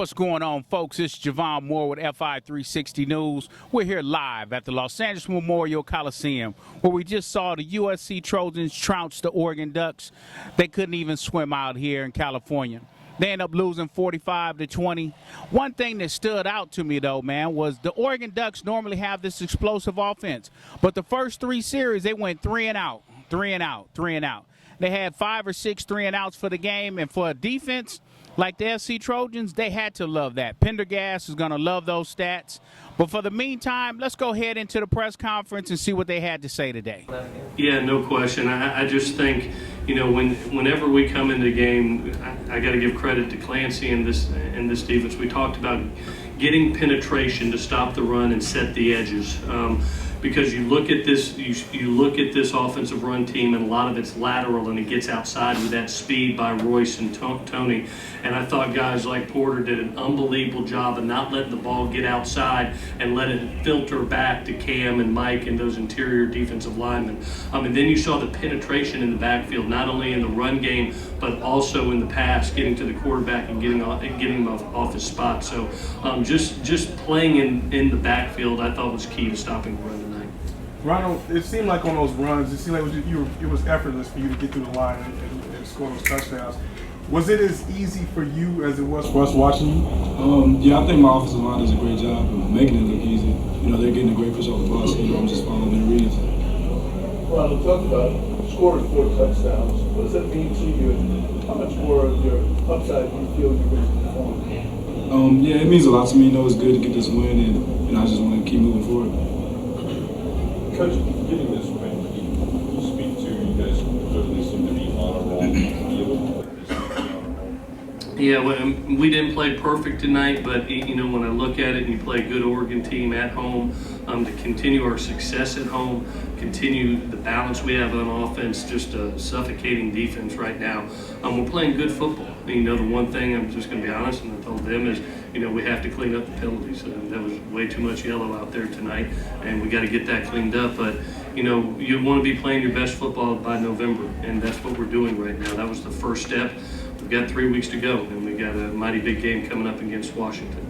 What's going on, folks? It's Javon Moore with fi360 News. We're here live at the Los Angeles Memorial Coliseum, where we just saw the USC Trojans trounce the Oregon Ducks. They couldn't even swim out here in California. They end up losing 45-20. One thing that stood out to me, though, man, was the Oregon Ducks normally have this explosive offense. But the first three series, they went 3 and out, 3 and out, 3 and out. They had 5 or 6 3 and outs for the game, and for a defense like the FC Trojans, they had to love that. Pendergast is going to love those stats. But for the meantime, let's go ahead into the press conference and see what they had to say today. Yeah, no question. I just think, you know, whenever we come into the game, I got to give credit to Clancy and this defense. We talked about getting penetration to stop the run and set the edges. Because you look at this, you look at this offensive run team, and a lot of it's lateral, and it gets outside with that speed by Royce and Tony. And I thought guys like Porter did an unbelievable job of not letting the ball get outside and let it filter back to Cam and Mike and those interior defensive linemen. And then you saw the penetration in the backfield, not only in the run game, but also in the pass, getting to the quarterback and getting him off his spot. So just playing in the backfield, I thought was key to stopping the run tonight. Ronald, it seemed like on those runs, it seemed like it was effortless for you to get through the line and score those touchdowns. Was it as easy for you as it was for us watching you? Yeah, I think my offensive line does a great job of making it look easy. You know, they're getting a great push off the ball, so I'm just following their reads. Ronald, talk about scoring 4 touchdowns. What does that mean to you, and how much more of your upside do you feel you're going to perform? Yeah, it means a lot to me. You know, it's good to get this win, and I just want to keep moving forward. Coach, getting this win, can you speak to you guys clearly seem to be on a roll? Yeah, we didn't play perfect tonight, but you know, when I look at it and you play a good Oregon team at home, to continue our success at home, continue the balance we have on offense, just a suffocating defense right now. We're playing good football. You know, the one thing I'm just going to be honest, and I told them is, you know, we have to clean up the penalties. That was way too much yellow out there tonight, and we got to get that cleaned up. But you know, you want to be playing your best football by November, and that's what we're doing right now. That was the first step. We've got 3 weeks to go, and we got a mighty big game coming up against Washington.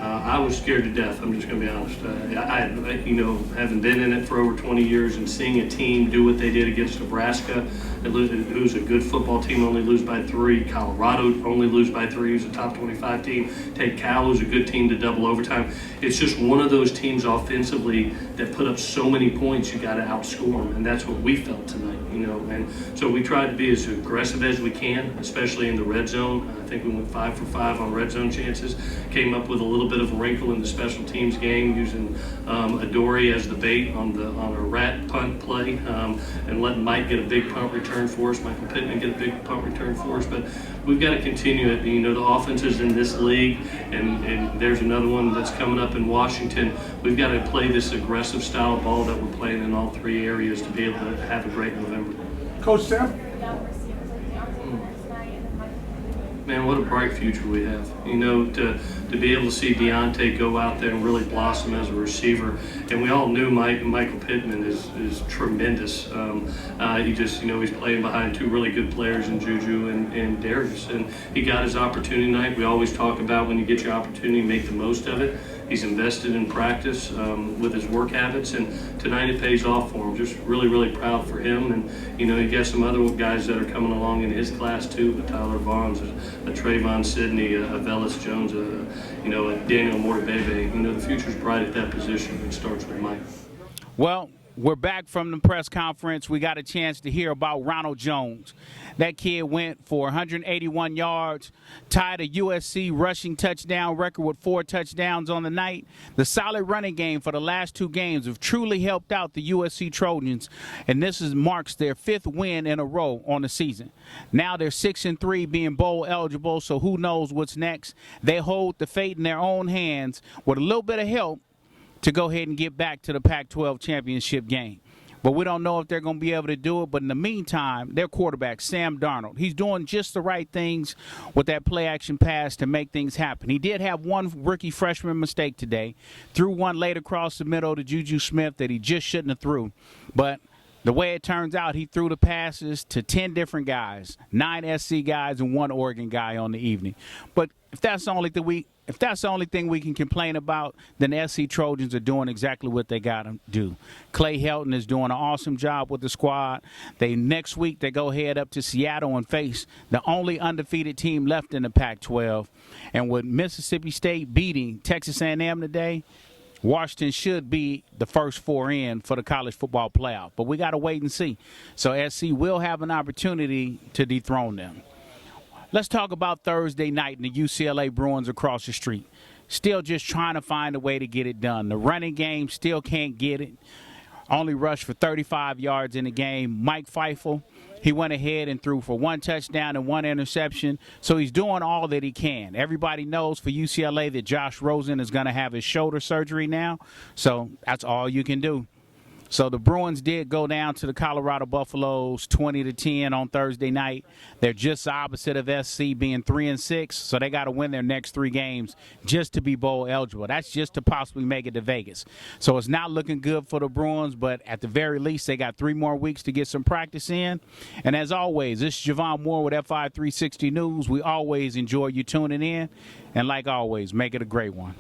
I was scared to death. I'm just going to be honest. You know, having been in it for over 20 years and seeing a team do what they did against Nebraska, who's a good football team, only lose by 3. Colorado only lose by 3, who's a top 25 team. Take Cal, who's a good team, to double overtime. It's just one of those teams offensively that put up so many points. You got to outscore them, and that's what we felt tonight. You know, and so we tried to be as aggressive as we can, especially in the red zone. I think we went 5 for 5 on red zone chances. Came up with a little bit of a wrinkle in the special teams game, using Adoree as the bait on a rat punt play, and letting Mike get a big punt return for us. Michael Pittman get a big punt return for us. But we've got to continue it. You know, the offenses in this league, and there's another one that's coming up in Washington. We've got to play this aggressive style of ball that we're playing in all 3 areas to be able to have a great November. Coach Sam? Man, what a bright future we have. You know, to be able to see Deontay go out there and really blossom as a receiver. And we all knew Michael Pittman is tremendous. He just, you know, he's playing behind 2 really good players in Juju and Darius. And he got his opportunity tonight. We always talk about when you get your opportunity, make the most of it. He's invested in practice with his work habits, and tonight it pays off for him. Just really, really proud for him. And, you know, you got some other guys that are coming along in his class too, a Tyler Vaughns, a Trayvon Sidney, a Velus Jones, you know, a Daniel Mortabebe. You know, the future's bright at that position. It starts with Mike. Well, we're back from the press conference. We got a chance to hear about Ronald Jones. That kid went for 181 yards, tied a USC rushing touchdown record with 4 touchdowns on the night. The solid running game for the last 2 games have truly helped out the USC Trojans, and this marks their 5th win in a row on the season. Now they're 6-3, being bowl eligible, so who knows what's next. They hold the fate in their own hands with a little bit of help to go ahead and get back to the Pac-12 championship game. But we don't know if they're going to be able to do it. But in the meantime, their quarterback, Sam Darnold, he's doing just the right things with that play-action pass to make things happen. He did have one rookie freshman mistake today. Threw one late across the middle to Juju Smith that he just shouldn't have threw. But The way it turns out, he threw the passes to 10 different guys, 9 SC guys and 1 Oregon guy on the evening. But if that's the only thing we can complain about, then the SC Trojans are doing exactly what they got to do. Clay Helton is doing an awesome job with the squad. Next week they go head up to Seattle and face the only undefeated team left in the Pac-12. And with Mississippi State beating Texas A&M today, Washington should be the first 4 in for the college football playoff. But we got to wait and see. So SC will have an opportunity to dethrone them. Let's talk about Thursday night and the UCLA Bruins across the street. Still just trying to find a way to get it done. The running game still can't get it. Only rushed for 35 yards in the game. Mike Feifel, he went ahead and threw for 1 touchdown and 1 interception. So he's doing all that he can. Everybody knows for UCLA that Josh Rosen is going to have his shoulder surgery now. So that's all you can do. So the Bruins did go down to the Colorado Buffaloes 20-10 on Thursday night. They're just the opposite of SC being 3-6, so they got to win their next 3 games just to be bowl eligible. That's just to possibly make it to Vegas. So it's not looking good for the Bruins, but at the very least, they got 3 more weeks to get some practice in. And as always, this is Javon Moore with fi360 News. We always enjoy you tuning in. And like always, make it a great one.